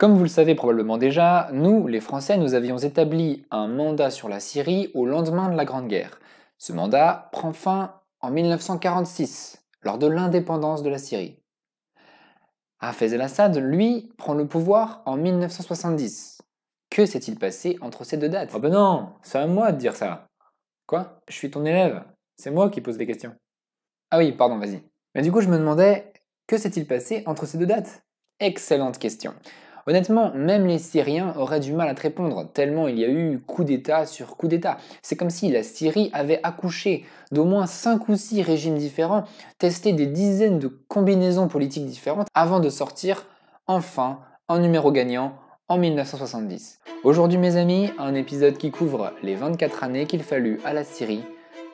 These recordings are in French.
Comme vous le savez probablement déjà, nous, les Français, nous avions établi un mandat sur la Syrie au lendemain de la Grande Guerre. Ce mandat prend fin en 1946, lors de l'indépendance de la Syrie. Hafez el-Assad, lui, prend le pouvoir en 1970. Que s'est-il passé entre ces deux dates? Oh ben non, c'est à moi de dire ça. Quoi? Je suis ton élève. C'est moi qui pose des questions. Ah oui, pardon, vas-y. Mais du coup, je me demandais, que s'est-il passé entre ces deux dates? Excellente question. Honnêtement, même les Syriens auraient du mal à te répondre, tellement il y a eu coup d'État sur coup d'État. C'est comme si la Syrie avait accouché d'au moins 5 ou 6 régimes différents, testé des dizaines de combinaisons politiques différentes, avant de sortir, enfin, en numéro gagnant, en 1970. Aujourd'hui mes amis, un épisode qui couvre les 24 années qu'il fallut à la Syrie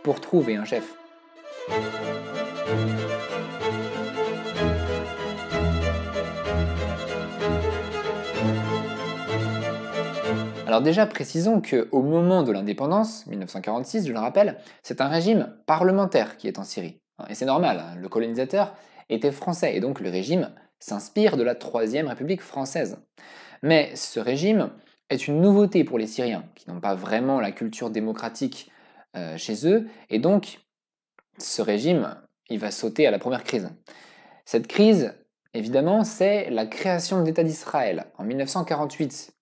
pour trouver un chef. Alors déjà, précisons qu'au moment de l'indépendance, 1946, je le rappelle, c'est un régime parlementaire qui est en Syrie. Et c'est normal, hein, le colonisateur était français, et donc le régime s'inspire de la Troisième République française. Mais ce régime est une nouveauté pour les Syriens, qui n'ont pas vraiment la culture démocratique chez eux, et donc ce régime, il va sauter à la première crise. Cette crise, évidemment, c'est la création de l'État d'Israël en 1948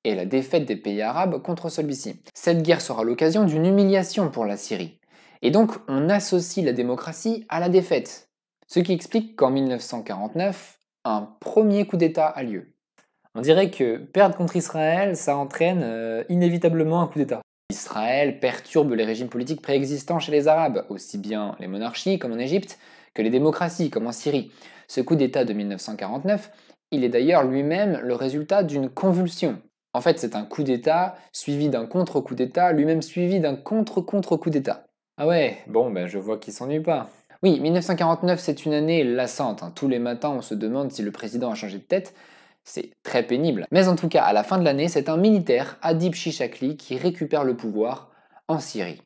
et la défaite des pays arabes contre celui-ci. Cette guerre sera l'occasion d'une humiliation pour la Syrie. Et donc on associe la démocratie à la défaite. Ce qui explique qu'en 1949, un premier coup d'État a lieu. On dirait que perdre contre Israël, ça entraîne inévitablement un coup d'État. Israël perturbe les régimes politiques préexistants chez les Arabes, aussi bien les monarchies comme en Égypte, que les démocraties comme en Syrie. Ce coup d'État de 1949, il est d'ailleurs lui-même le résultat d'une convulsion. En fait, c'est un coup d'État suivi d'un contre-coup d'État, lui-même suivi d'un contre-contre-coup d'État. Ah ouais, bon ben je vois qu'il s'ennuie pas. Oui, 1949 c'est une année lassante, hein. Tous les matins on se demande si le président a changé de tête, c'est très pénible. Mais en tout cas, à la fin de l'année, c'est un militaire, Adib Chichakli, qui récupère le pouvoir en Syrie.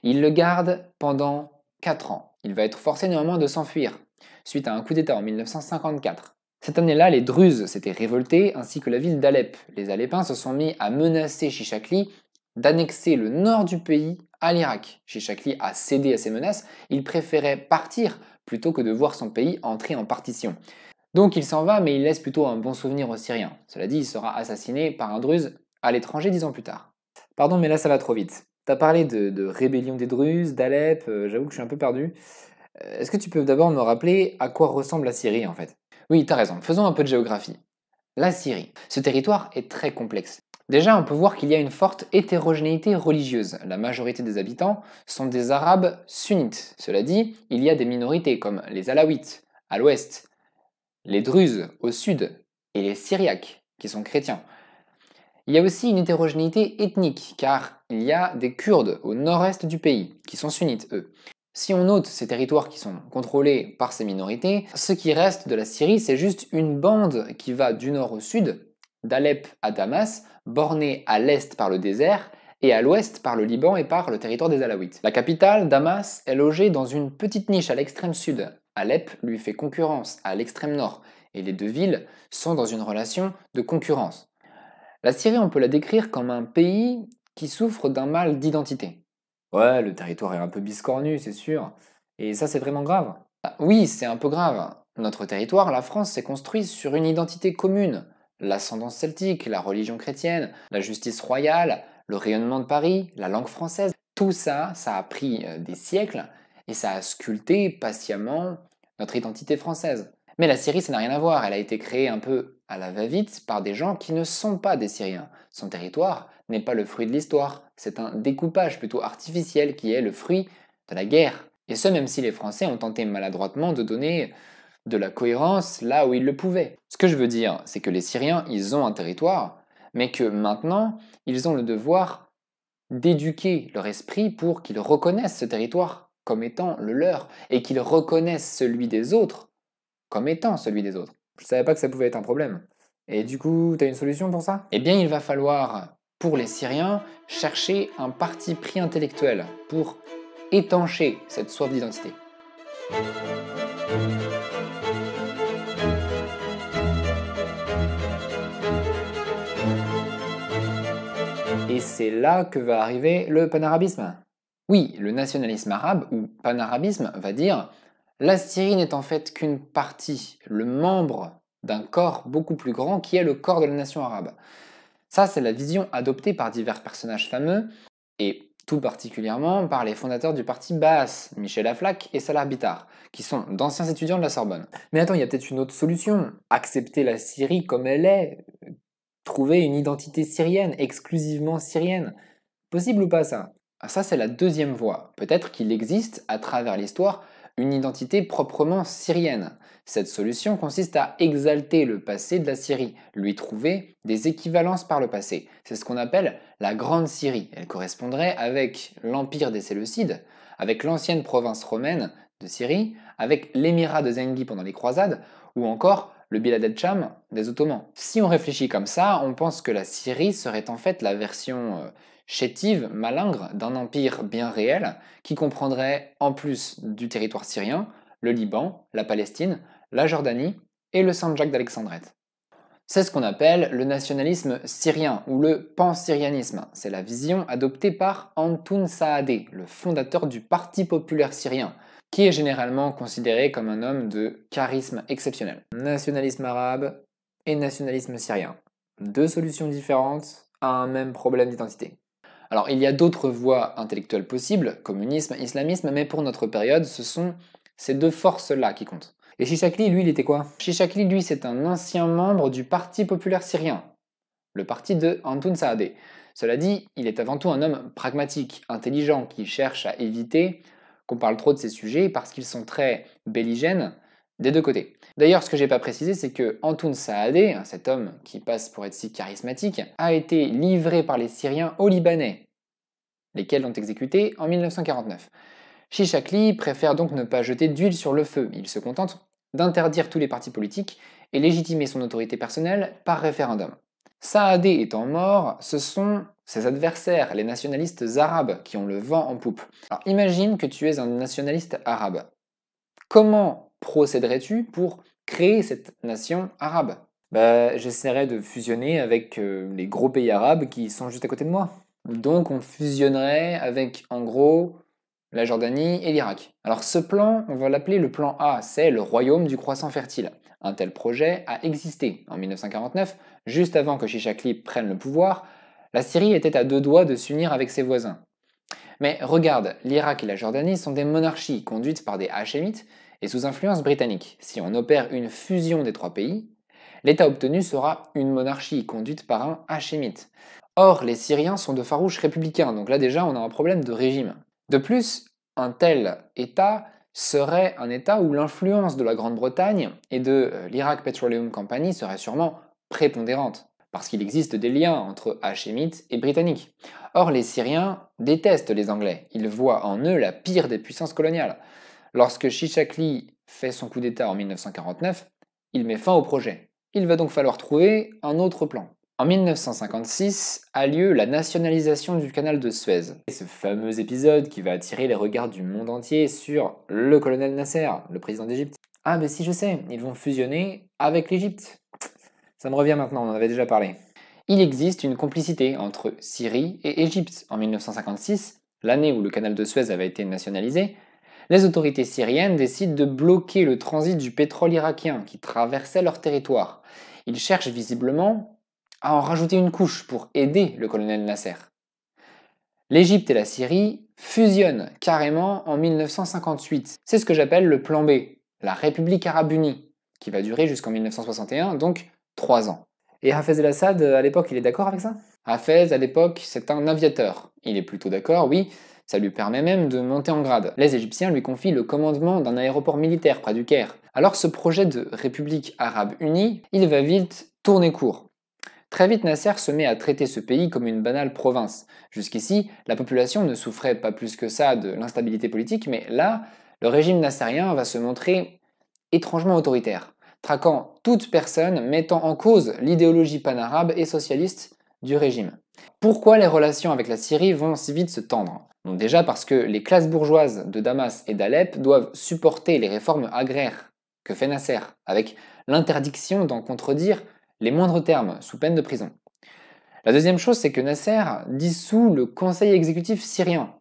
Il le garde pendant 4 ans. Il va être forcé néanmoins de s'enfuir, suite à un coup d'État en 1954. Cette année-là, les Druzes s'étaient révoltés, ainsi que la ville d'Alep. Les Alepins se sont mis à menacer Chichakli d'annexer le nord du pays à l'Irak. Chichakli a cédé à ces menaces, il préférait partir plutôt que de voir son pays entrer en partition. Donc il s'en va, mais il laisse plutôt un bon souvenir aux Syriens. Cela dit, il sera assassiné par un Druze à l'étranger 10 ans plus tard. Pardon, mais là ça va trop vite. T'as parlé de rébellion des Druzes, d'Alep, j'avoue que je suis un peu perdu. Est-ce que tu peux d'abord me rappeler à quoi ressemble la Syrie en fait? Oui, t'as raison, faisons un peu de géographie. La Syrie. Ce territoire est très complexe. Déjà, on peut voir qu'il y a une forte hétérogénéité religieuse. La majorité des habitants sont des Arabes sunnites. Cela dit, il y a des minorités comme les Alaouites à l'ouest, les Druzes au sud et les Syriaques qui sont chrétiens. Il y a aussi une hétérogénéité ethnique car il y a des Kurdes au nord-est du pays qui sont sunnites eux. Si on note ces territoires qui sont contrôlés par ces minorités, ce qui reste de la Syrie, c'est juste une bande qui va du nord au sud, d'Alep à Damas, bornée à l'est par le désert et à l'ouest par le Liban et par le territoire des Alaouites. La capitale, Damas, est logée dans une petite niche à l'extrême sud. Alep lui fait concurrence à l'extrême nord et les deux villes sont dans une relation de concurrence. La Syrie, on peut la décrire comme un pays qui souffre d'un mal d'identité. Ouais, le territoire est un peu biscornu, c'est sûr. Et ça c'est vraiment grave. Oui, c'est un peu grave. Notre territoire, la France, s'est construit sur une identité commune. L'ascendance celtique, la religion chrétienne, la justice royale, le rayonnement de Paris, la langue française. Tout ça, ça a pris des siècles et ça a sculpté patiemment notre identité française. Mais la Syrie, ça n'a rien à voir. Elle a été créée un peu à la va-vite par des gens qui ne sont pas des Syriens. Son territoire n'est pas le fruit de l'histoire. C'est un découpage plutôt artificiel qui est le fruit de la guerre. Et ce, même si les Français ont tenté maladroitement de donner de la cohérence là où ils le pouvaient. Ce que je veux dire, c'est que les Syriens, ils ont un territoire, mais que maintenant, ils ont le devoir d'éduquer leur esprit pour qu'ils reconnaissent ce territoire comme étant le leur, et qu'ils reconnaissent celui des autres comme étant celui des autres. Je savais pas que ça pouvait être un problème. Et du coup, t'as une solution pour ça? Eh bien, il va falloir, pour les Syriens, chercher un parti pris intellectuel pour étancher cette soif d'identité. Et c'est là que va arriver le panarabisme. Oui, le nationalisme arabe, ou panarabisme, va dire la Syrie n'est en fait qu'une partie, le membre d'un corps beaucoup plus grand qui est le corps de la nation arabe. Ça, c'est la vision adoptée par divers personnages fameux, et tout particulièrement par les fondateurs du parti Baas, Michel Aflaq et Salah Bitar, qui sont d'anciens étudiants de la Sorbonne. Mais attends, il y a peut-être une autre solution. Accepter la Syrie comme elle est, trouver une identité syrienne, exclusivement syrienne. Possible ou pas ça? Ça, c'est la deuxième voie. Peut-être qu'il existe, à travers l'histoire, une identité proprement syrienne. Cette solution consiste à exalter le passé de la Syrie, lui trouver des équivalences par le passé. C'est ce qu'on appelle la Grande Syrie. Elle correspondrait avec l'Empire des Séleucides, avec l'ancienne province romaine de Syrie, avec l'émirat de Zengi pendant les croisades, ou encore le Bilad el-Cham des Ottomans. Si on réfléchit comme ça, on pense que la Syrie serait en fait la version chétive, malingre d'un empire bien réel qui comprendrait, en plus du territoire syrien, le Liban, la Palestine, la Jordanie et le Saint-Jacques d'Alexandrette. C'est ce qu'on appelle le nationalisme syrien ou le pansyrianisme. C'est la vision adoptée par Antoun Saadé, le fondateur du Parti populaire syrien, qui est généralement considéré comme un homme de charisme exceptionnel. Nationalisme arabe et nationalisme syrien. Deux solutions différentes à un même problème d'identité. Alors il y a d'autres voies intellectuelles possibles, communisme, islamisme, mais pour notre période, ce sont ces deux forces-là qui comptent. Et Chichakli, lui, il était quoi? Chichakli, lui, c'est un ancien membre du Parti populaire syrien, le parti de Antoun Saadé. Cela dit, il est avant tout un homme pragmatique, intelligent, qui cherche à éviter qu'on parle trop de ces sujets parce qu'ils sont très belligènes des deux côtés. D'ailleurs, ce que j'ai pas précisé, c'est que Antoun Saadé, cet homme qui passe pour être si charismatique, a été livré par les Syriens aux Libanais, lesquels l'ont exécuté en 1949. Chichakli préfère donc ne pas jeter d'huile sur le feu, il se contente d'interdire tous les partis politiques et légitimer son autorité personnelle par référendum. Saadé étant mort, ce sont ses adversaires, les nationalistes arabes, qui ont le vent en poupe. Alors imagine que tu es un nationaliste arabe. Comment procéderais-tu pour créer cette nation arabe? J'essaierais de fusionner avec les gros pays arabes qui sont juste à côté de moi. Donc on fusionnerait avec, en gros, la Jordanie et l'Irak. Alors ce plan, on va l'appeler le plan A, c'est le royaume du croissant fertile. Un tel projet a existé en 1949, juste avant que Chichakli prenne le pouvoir. La Syrie était à deux doigts de s'unir avec ses voisins. Mais regarde, l'Irak et la Jordanie sont des monarchies conduites par des hachémites et sous influence britannique. Si on opère une fusion des trois pays, l'état obtenu sera une monarchie conduite par un hachémite. Or, les Syriens sont de farouches républicains, donc là déjà on a un problème de régime. De plus, un tel État serait un État où l'influence de la Grande-Bretagne et de l'Iraq Petroleum Company serait sûrement prépondérante, parce qu'il existe des liens entre hachémites et britanniques. Or, les Syriens détestent les Anglais, ils voient en eux la pire des puissances coloniales. Lorsque Chichakli fait son coup d'État en 1949, il met fin au projet. Il va donc falloir trouver un autre plan. En 1956 a lieu la nationalisation du canal de Suez. Et ce fameux épisode qui va attirer les regards du monde entier sur le colonel Nasser, le président d'Égypte. Ah mais si je sais, ils vont fusionner avec l'Égypte. Ça me revient maintenant, on en avait déjà parlé. Il existe une complicité entre Syrie et Égypte. En 1956, l'année où le canal de Suez avait été nationalisé, les autorités syriennes décident de bloquer le transit du pétrole irakien qui traversait leur territoire. Ils cherchent visiblement à en rajouter une couche pour aider le colonel Nasser. L'Égypte et la Syrie fusionnent carrément en 1958. C'est ce que j'appelle le plan B, la République arabe unie, qui va durer jusqu'en 1961, donc 3 ans. Et Hafez el-Assad, à l'époque, il est d'accord avec ça? Hafez, à l'époque, c'est un aviateur. Il est plutôt d'accord, oui, ça lui permet même de monter en grade. Les Égyptiens lui confient le commandement d'un aéroport militaire près du Caire. Alors ce projet de République arabe unie, il va vite tourner court. Très vite, Nasser se met à traiter ce pays comme une banale province. Jusqu'ici, la population ne souffrait pas plus que ça de l'instabilité politique, mais là, le régime nassérien va se montrer étrangement autoritaire, traquant toute personne mettant en cause l'idéologie panarabe et socialiste du régime. Pourquoi les relations avec la Syrie vont si vite se tendre? Donc déjà parce que les classes bourgeoises de Damas et d'Alep doivent supporter les réformes agraires que fait Nasser, avec l'interdiction d'en contredire les moindres termes, sous peine de prison. La deuxième chose, c'est que Nasser dissout le conseil exécutif syrien.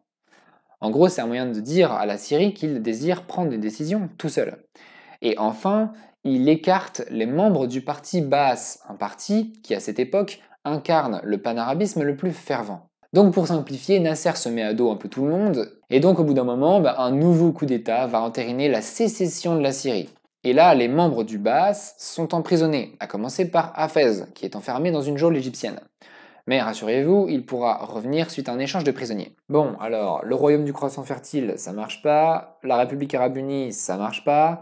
En gros, c'est un moyen de dire à la Syrie qu'il désire prendre des décisions tout seul. Et enfin, il écarte les membres du parti Baas, un parti qui à cette époque incarne le panarabisme le plus fervent. Donc pour simplifier, Nasser se met à dos un peu tout le monde, et donc au bout d'un moment, un nouveau coup d'État va entériner la sécession de la Syrie. Et là, les membres du Baas sont emprisonnés, à commencer par Hafez, qui est enfermé dans une geôle égyptienne. Mais rassurez-vous, il pourra revenir suite à un échange de prisonniers. Bon, alors, le royaume du croissant fertile, ça marche pas. La République arabe unie, ça marche pas.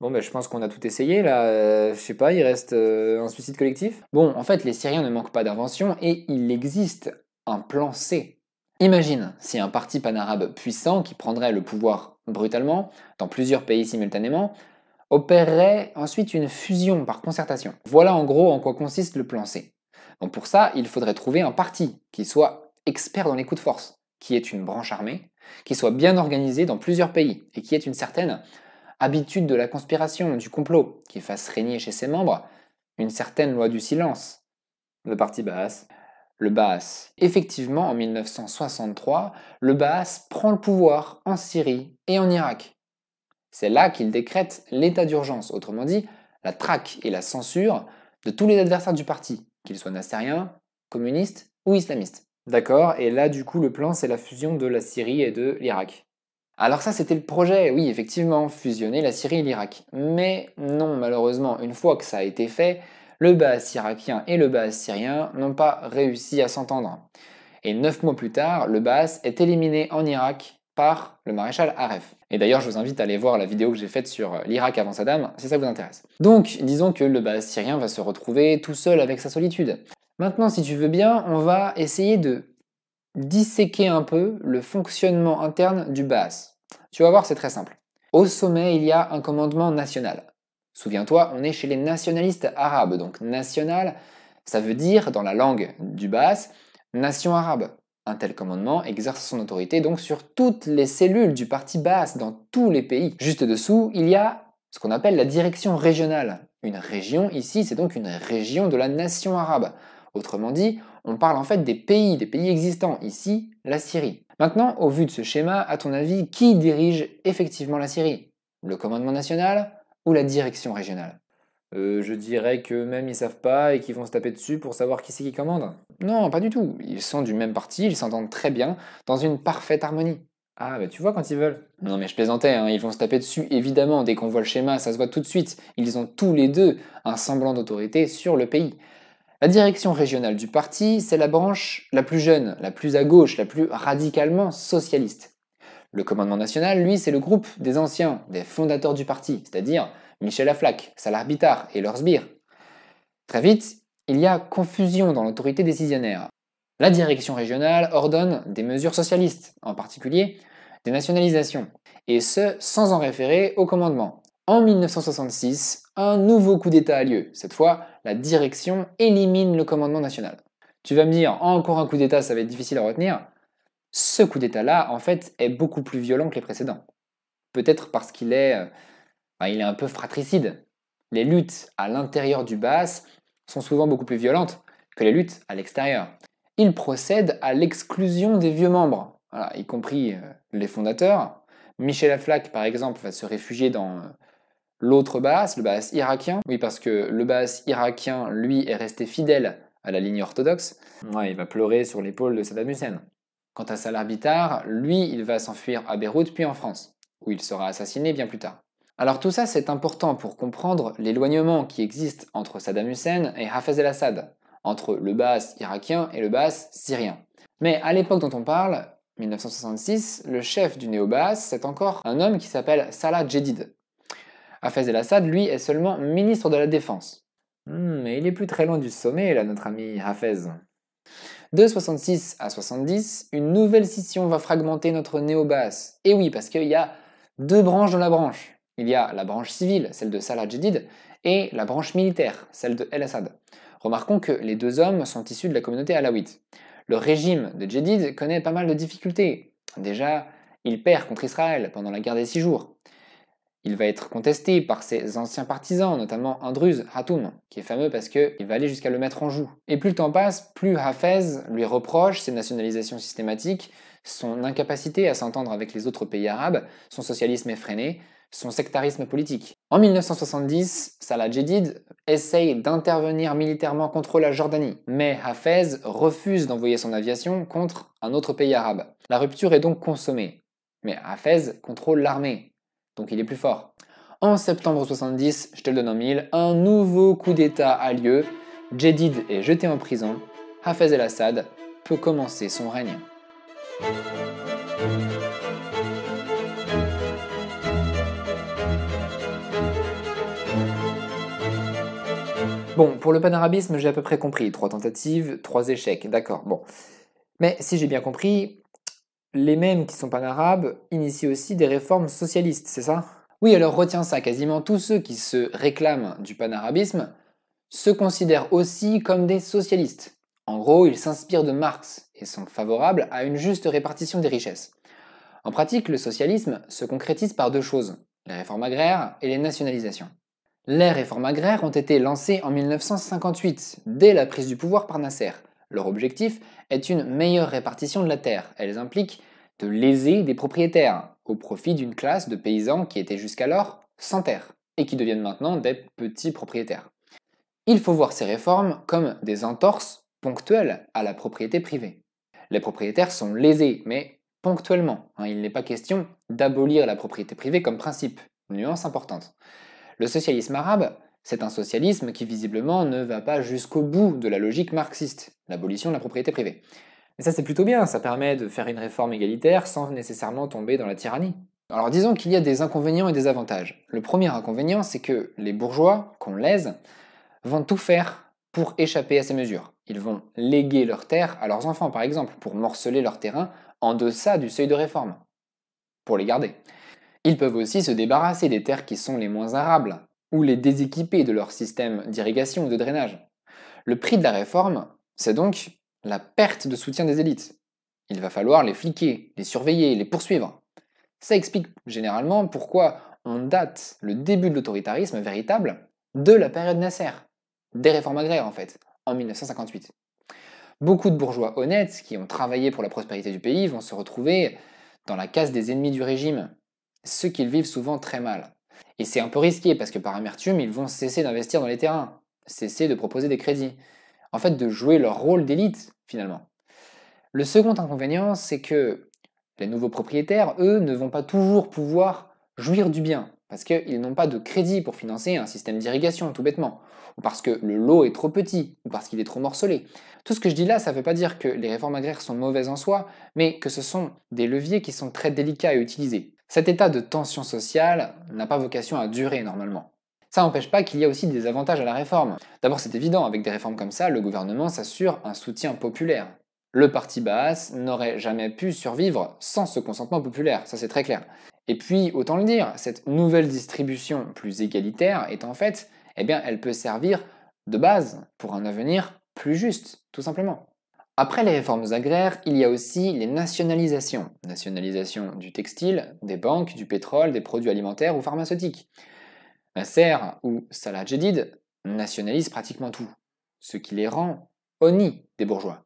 Bon, je pense qu'on a tout essayé là. Je sais pas, il reste un suicide collectif. Bon, en fait, les Syriens ne manquent pas d'invention et il existe un plan C. Imagine si un parti panarabe puissant qui prendrait le pouvoir brutalement dans plusieurs pays simultanément opérerait ensuite une fusion par concertation. Voilà en gros en quoi consiste le plan C. Donc pour ça, il faudrait trouver un parti qui soit expert dans les coups de force, qui ait une branche armée, qui soit bien organisé dans plusieurs pays et qui ait une certaine habitude de la conspiration, du complot, qui fasse régner chez ses membres une certaine loi du silence. Le parti Baas. Le Baas. Effectivement, en 1963, le Baas prend le pouvoir en Syrie et en Irak. C'est là qu'il décrète l'état d'urgence, autrement dit, la traque et la censure de tous les adversaires du parti, qu'ils soient nassériens, communistes ou islamistes. D'accord, et là du coup le plan c'est la fusion de la Syrie et de l'Irak. Alors ça c'était le projet, oui effectivement, fusionner la Syrie et l'Irak. Mais non, malheureusement, une fois que ça a été fait, le Baas irakien et le Baas syrien n'ont pas réussi à s'entendre. Et 9 mois plus tard, le Baas est éliminé en Irak par le maréchal Aref. Et d'ailleurs, je vous invite à aller voir la vidéo que j'ai faite sur l'Irak avant Saddam, si ça vous intéresse. Donc, disons que le Baas syrien va se retrouver tout seul avec sa solitude. Maintenant, si tu veux bien, on va essayer de disséquer un peu le fonctionnement interne du Baas. Tu vas voir, c'est très simple. Au sommet, il y a un commandement national. Souviens-toi, on est chez les nationalistes arabes, donc national, ça veut dire, dans la langue du Baas, nation arabe. Un tel commandement exerce son autorité donc sur toutes les cellules du parti Baas dans tous les pays. Juste dessous, il y a ce qu'on appelle la direction régionale. Une région ici, c'est donc une région de la nation arabe. Autrement dit, on parle en fait des pays existants, ici la Syrie. Maintenant, au vu de ce schéma, à ton avis, qui dirige effectivement la Syrie? Le commandement national ou la direction régionale? Je dirais qu'eux-mêmes ils savent pas et qu'ils vont se taper dessus pour savoir qui c'est qui commande. Non, pas du tout. Ils sont du même parti, ils s'entendent très bien, dans une parfaite harmonie. Ah, tu vois quand ils veulent. Non mais je plaisantais, hein, ils vont se taper dessus évidemment, dès qu'on voit le schéma, ça se voit tout de suite. Ils ont tous les deux un semblant d'autorité sur le pays. La direction régionale du parti, c'est la branche la plus jeune, la plus à gauche, la plus radicalement socialiste. Le commandement national, lui, c'est le groupe des anciens, des fondateurs du parti, c'est-à-dire Michel Aflaq, Salah Bitar et leurs sbires. Très vite, il y a confusion dans l'autorité décisionnaire. La direction régionale ordonne des mesures socialistes, en particulier des nationalisations, et ce sans en référer au commandement. En 1966, un nouveau coup d'État a lieu. Cette fois, la direction élimine le commandement national. Tu vas me dire, encore un coup d'État, ça va être difficile à retenir. Ce coup d'État-là, en fait, est beaucoup plus violent que les précédents. Peut-être parce qu'il est, il est un peu fratricide. Les luttes à l'intérieur du Baas sont souvent beaucoup plus violentes que les luttes à l'extérieur. Il procède à l'exclusion des vieux membres, voilà, y compris les fondateurs. Michel Aflaq, par exemple, va se réfugier dans l'autre Baas, le Baas irakien. Oui, parce que le Baas irakien, lui, est resté fidèle à la ligne orthodoxe. Ouais, il va pleurer sur l'épaule de Saddam Hussein. Quant à Salah Bitar, lui, il va s'enfuir à Beyrouth puis en France, où il sera assassiné bien plus tard. Alors tout ça, c'est important pour comprendre l'éloignement qui existe entre Saddam Hussein et Hafez el-Assad, entre le Baas irakien et le Baas syrien. Mais à l'époque dont on parle, 1966, le chef du néo-Baas, c'est encore un homme qui s'appelle Salah Jedid. Hafez el-Assad, lui, est seulement ministre de la Défense. Mais il est plus très loin du sommet, là, notre ami Hafez. De 66 à 70, une nouvelle scission va fragmenter notre néo-Baas. Et oui, parce qu'il y a deux branches dans la branche. Il y a la branche civile, celle de Salah Jedid, et la branche militaire, celle de El-Assad. Remarquons que les deux hommes sont issus de la communauté alawite. Le régime de Jedid connaît pas mal de difficultés. Déjà, il perd contre Israël pendant la guerre des 6 jours. Il va être contesté par ses anciens partisans, notamment Andruz Hatoum, qui est fameux parce qu'il va aller jusqu'à le mettre en joue. Et plus le temps passe, plus Hafez lui reproche ses nationalisations systématiques, son incapacité à s'entendre avec les autres pays arabes, son socialisme effréné, son sectarisme politique. En 1970, Salah Jedid essaye d'intervenir militairement contre la Jordanie, mais Hafez refuse d'envoyer son aviation contre un autre pays arabe. La rupture est donc consommée, mais Hafez contrôle l'armée, donc il est plus fort. En septembre 70, je te le donne en mille, un nouveau coup d'État a lieu, Jedid est jeté en prison, Hafez el-Assad peut commencer son règne. Bon, pour le panarabisme, j'ai à peu près compris. 3 tentatives, 3 échecs, d'accord, bon. Mais si j'ai bien compris, les mêmes qui sont panarabes initient aussi des réformes socialistes, c'est ça? Oui, alors retiens ça, quasiment tous ceux qui se réclament du panarabisme se considèrent aussi comme des socialistes. En gros, ils s'inspirent de Marx et sont favorables à une juste répartition des richesses. En pratique, le socialisme se concrétise par 2 choses, les réformes agraires et les nationalisations. Les réformes agraires ont été lancées en 1958, dès la prise du pouvoir par Nasser. Leur objectif est une meilleure répartition de la terre. Elles impliquent de léser des propriétaires, au profit d'une classe de paysans qui étaient jusqu'alors sans terre, et qui deviennent maintenant des petits propriétaires. Il faut voir ces réformes comme des entorses ponctuelles à la propriété privée. Les propriétaires sont lésés, mais ponctuellement. Il n'est pas question d'abolir la propriété privée comme principe. Nuance importante. Le socialisme arabe, c'est un socialisme qui visiblement ne va pas jusqu'au bout de la logique marxiste, l'abolition de la propriété privée. Mais ça c'est plutôt bien, ça permet de faire une réforme égalitaire sans nécessairement tomber dans la tyrannie. Alors disons qu'il y a des inconvénients et des avantages. Le premier inconvénient, c'est que les bourgeois, qu'on lèse, vont tout faire pour échapper à ces mesures. Ils vont léguer leurs terres à leurs enfants, par exemple, pour morceler leur terrain en deçà du seuil de réforme, pour les garder. Ils peuvent aussi se débarrasser des terres qui sont les moins arables, ou les déséquiper de leur système d'irrigation ou de drainage. Le prix de la réforme, c'est donc la perte de soutien des élites. Il va falloir les fliquer, les surveiller, les poursuivre. Ça explique généralement pourquoi on date le début de l'autoritarisme véritable de la période Nasser, des réformes agraires en fait, en 1958. Beaucoup de bourgeois honnêtes qui ont travaillé pour la prospérité du pays vont se retrouver dans la case des ennemis du régime, ceux qu'ils vivent souvent très mal. Et c'est un peu risqué parce que par amertume, ils vont cesser d'investir dans les terrains, cesser de proposer des crédits, en fait de jouer leur rôle d'élite finalement. Le second inconvénient, c'est que les nouveaux propriétaires, eux, ne vont pas toujours pouvoir jouir du bien, parce qu'ils n'ont pas de crédit pour financer un système d'irrigation, tout bêtement, ou parce que le lot est trop petit, ou parce qu'il est trop morcelé. Tout ce que je dis là, ça ne veut pas dire que les réformes agraires sont mauvaises en soi, mais que ce sont des leviers qui sont très délicats à utiliser. Cet état de tension sociale n'a pas vocation à durer normalement. Ça n'empêche pas qu'il y a aussi des avantages à la réforme. D'abord, c'est évident, avec des réformes comme ça, le gouvernement s'assure un soutien populaire. Le parti Baas n'aurait jamais pu survivre sans ce consentement populaire, ça c'est très clair. Et puis, autant le dire, cette nouvelle distribution plus égalitaire est en fait, elle peut servir de base pour un avenir plus juste, tout simplement. Après les réformes agraires, il y a aussi les nationalisations. Nationalisation du textile, des banques, du pétrole, des produits alimentaires ou pharmaceutiques. Nasser ou Salah Jedid nationalisent pratiquement tout, ce qui les rend honnis des bourgeois.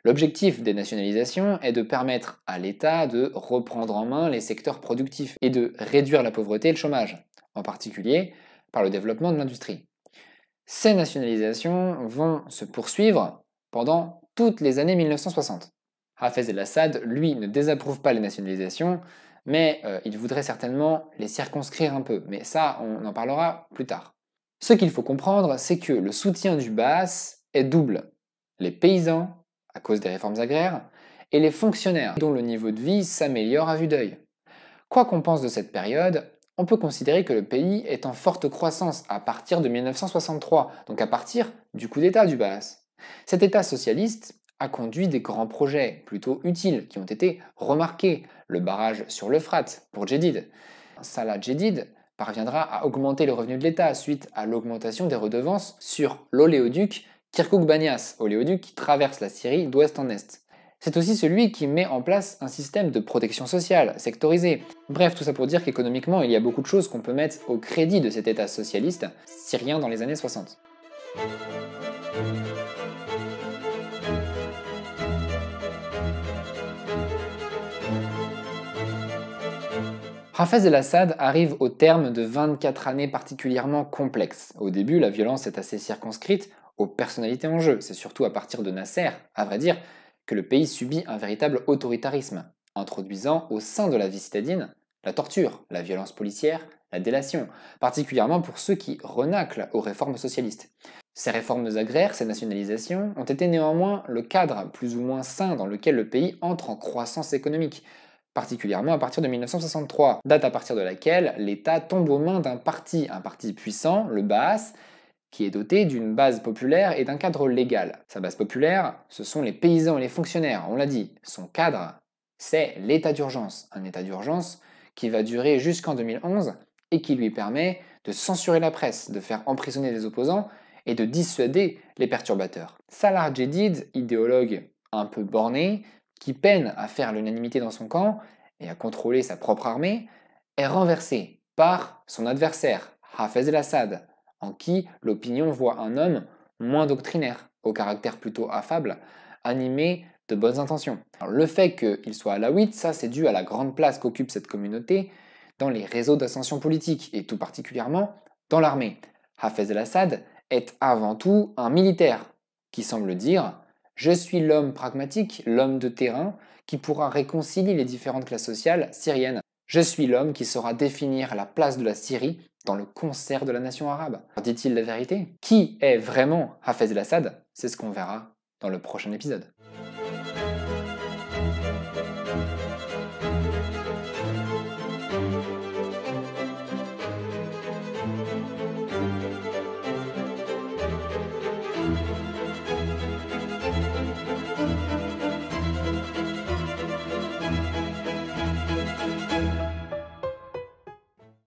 L'objectif des nationalisations est de permettre à l'État de reprendre en main les secteurs productifs et de réduire la pauvreté et le chômage, en particulier par le développement de l'industrie. Ces nationalisations vont se poursuivre pendant toutes les années 1960. Hafez el-Assad, lui, ne désapprouve pas les nationalisations, mais il voudrait certainement les circonscrire un peu, mais ça, on en parlera plus tard. Ce qu'il faut comprendre, c'est que le soutien du Baas est double. Les paysans, à cause des réformes agraires, et les fonctionnaires, dont le niveau de vie s'améliore à vue d'œil. Quoi qu'on pense de cette période, on peut considérer que le pays est en forte croissance à partir de 1963, donc à partir du coup d'État du Baas. Cet État socialiste a conduit des grands projets plutôt utiles qui ont été remarqués, le barrage sur l'Euphrate pour Jedid. Salah Jedid parviendra à augmenter le revenu de l'État suite à l'augmentation des redevances sur l'oléoduc Kirkouk-Banias, oléoduc qui traverse la Syrie d'ouest en est. C'est aussi celui qui met en place un système de protection sociale, sectorisé. Bref, tout ça pour dire qu'économiquement, il y a beaucoup de choses qu'on peut mettre au crédit de cet État socialiste syrien dans les années 60. Hafez el-Assad arrive au terme de 24 années particulièrement complexes. Au début, la violence est assez circonscrite aux personnalités en jeu. C'est surtout à partir de Nasser, à vrai dire, que le pays subit un véritable autoritarisme, introduisant au sein de la vie citadine la torture, la violence policière, la délation, particulièrement pour ceux qui renâclent aux réformes socialistes. Ces réformes agraires, ces nationalisations, ont été néanmoins le cadre plus ou moins sain dans lequel le pays entre en croissance économique, particulièrement à partir de 1963, date à partir de laquelle l'État tombe aux mains d'un parti, un parti puissant, le Baas, qui est doté d'une base populaire et d'un cadre légal. Sa base populaire, ce sont les paysans et les fonctionnaires, on l'a dit. Son cadre, c'est l'état d'urgence, un état d'urgence qui va durer jusqu'en 2011 et qui lui permet de censurer la presse, de faire emprisonner les opposants et de dissuader les perturbateurs. Salah Jedid, idéologue un peu borné, qui peine à faire l'unanimité dans son camp et à contrôler sa propre armée, est renversé par son adversaire, Hafez el-Assad, en qui l'opinion voit un homme moins doctrinaire, au caractère plutôt affable, animé de bonnes intentions. Alors, le fait qu'il soit alawite, ça c'est dû à la grande place qu'occupe cette communauté dans les réseaux d'ascension politique, et tout particulièrement dans l'armée. Hafez el-Assad est avant tout un militaire, qui semble dire « Je suis l'homme pragmatique, l'homme de terrain, qui pourra réconcilier les différentes classes sociales syriennes. Je suis l'homme qui saura définir la place de la Syrie dans le concert de la nation arabe. » Dit-il la vérité? Qui est vraiment Hafez el-Assad? C'est ce qu'on verra dans le prochain épisode.